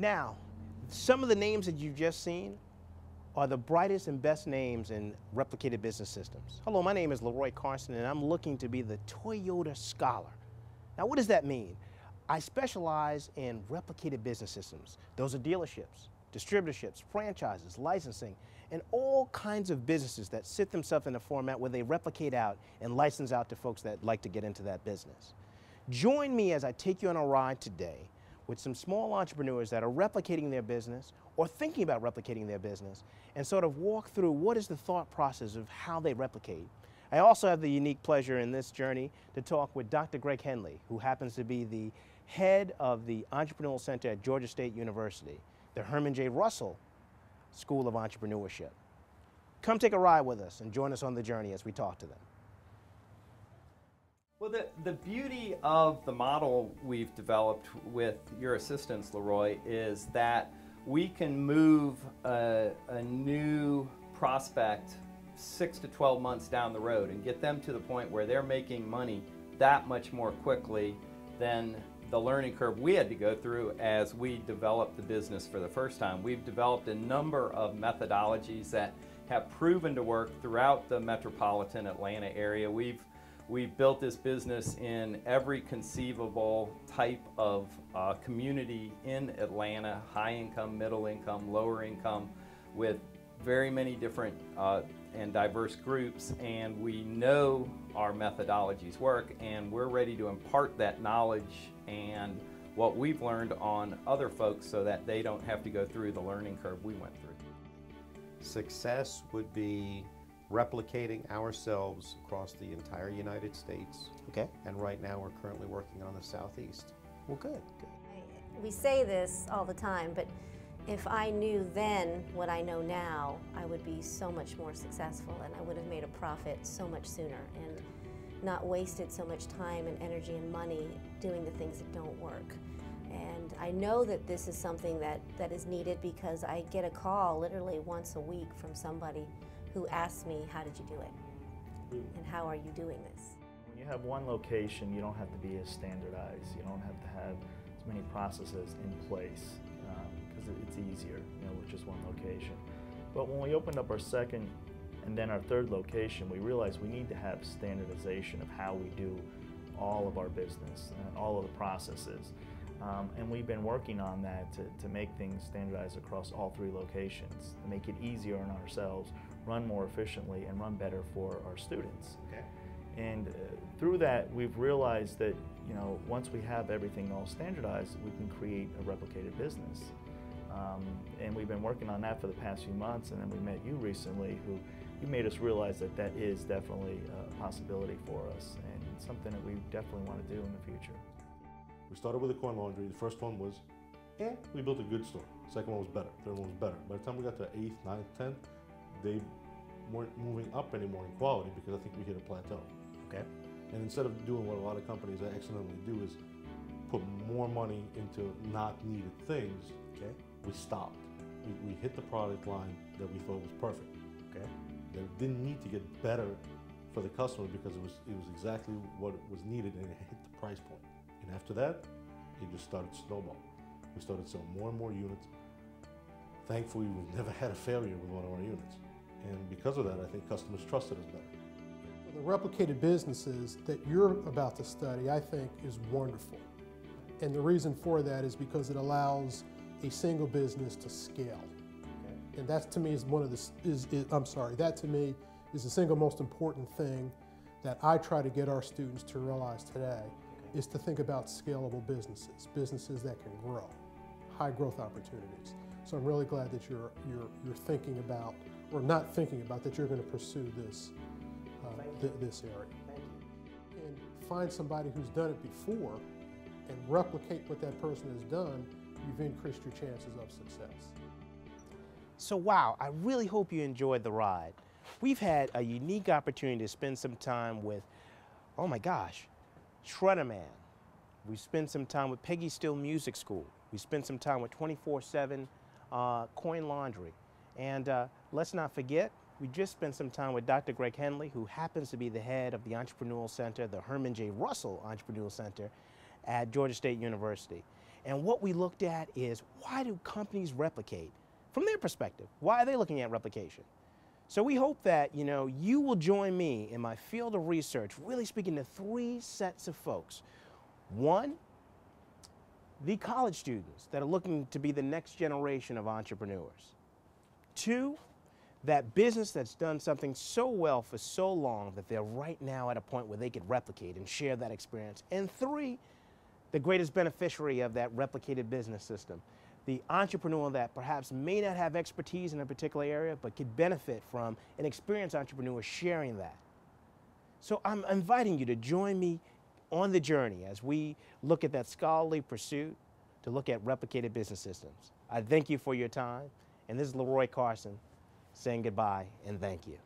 Now, some of the names that you've just seen are the brightest and best names in replicated business systems. Hello, my name is LeRoy Carson, and I'm looking to be the Toyota Scholar. Now, what does that mean? I specialize in replicated business systems. Those are dealerships, distributorships, franchises, licensing, and all kinds of businesses that sit themselves in a format where they replicate out and license out to folks that like to get into that business. Join me as I take you on a ride today with some small entrepreneurs that are replicating their business or thinking about replicating their business, and sort of walk through what is the thought process of how they replicate. I also have the unique pleasure in this journey to talk with Dr. Greg Henley, who happens to be the head of the Entrepreneurial Center at Georgia State University, the Herman J. Russell School of Entrepreneurship. Come take a ride with us and join us on the journey as we talk to them. Well, the beauty of the model we've developed with your assistance, LeRoy, is that we can move a new prospect 6 to 12 months down the road and get them to the point where they're making money that much more quickly than the learning curve we had to go through as we developed the business for the first time. We've developed a number of methodologies that have proven to work throughout the metropolitan Atlanta area. We've built this business in every conceivable type of community in Atlanta, high income, middle income, lower income, with very many different and diverse groups, and we know our methodologies work, and we're ready to impart that knowledge and what we've learned on other folks so that they don't have to go through the learning curve we went through. Success would be replicating ourselves across the entire United States. Okay. And right now we're currently working on the Southeast. Well, good. We say this all the time, but if I knew then what I know now, I would be so much more successful, and I would have made a profit so much sooner and not wasted so much time and energy and money doing the things that don't work. And I know that this is something that is needed because I get a call literally once a week from somebody who asks me, how did you do it? And how are you doing this? When you have one location, you don't have to be as standardized. You don't have to have as many processes in place because it's easier, with just one location. But when we opened up our second and then our third location, we realized we need to have standardization of how we do all of our business and all of the processes. And we've been working on that to make things standardized across all three locations, to make it easier on ourselves, run more efficiently, and run better for our students. Okay. And through that, we've realized that once we have everything all standardized, we can create a replicated business. And we've been working on that for the past few months, and then we met you recently, who you made us realize that that is definitely a possibility for us, and something that we definitely want to do in the future. We started with a coin laundry. The first one was, we built a good store. The second one was better. Third one was better. By the time we got to 8th, 9th, 10th, they weren't moving up anymore in quality because I think we hit a plateau. Okay. And instead of doing what a lot of companies accidentally do is put more money into not needed things, Okay. we stopped. We hit the product line that we thought was perfect. Okay. That didn't need to get better for the customer because it was exactly what was needed, and it hit the price point. And after that, it just started snowballing. We started selling more and more units. Thankfully, we've never had a failure with one of our units. And because of that, I think customers trusted us better. The replicated businesses that you're about to study, I think, is wonderful. And the reason for that is because it allows a single business to scale. Okay. And that to me is that to me is the single most important thing that I try to get our students to realize today, is to think about scalable businesses that can grow, high growth opportunities. So I'm really glad that you're thinking about, or not thinking about, that you're going to pursue this this area. Thank you. And find somebody who's done it before and replicate what that person has done. You've increased your chances of success. So wow, I really hope you enjoyed the ride. We've had a unique opportunity to spend some time with, oh my gosh, Shredder Man. We spent some time with Peggy Still Music School. We spent some time with 24/7 Coin Laundry. And let's not forget, we just spent some time with Dr. Greg Henley, who happens to be the head of the Entrepreneurial Center, the Herman J. Russell Entrepreneurial Center at Georgia State University. And what we looked at is, why do companies replicate? From their perspective, why are they looking at replication? So we hope that, you will join me in my field of research, really speaking to three sets of folks. One, the college students that are looking to be the next generation of entrepreneurs. Two, that business that's done something so well for so long that they're right now at a point where they could replicate and share that experience. And three, the greatest beneficiary of that replicated business system, the entrepreneur that perhaps may not have expertise in a particular area, but could benefit from an experienced entrepreneur sharing that. So I'm inviting you to join me on the journey as we look at that scholarly pursuit to look at replicated business systems. I thank you for your time, and this is LeRoy Carson saying goodbye and thank you.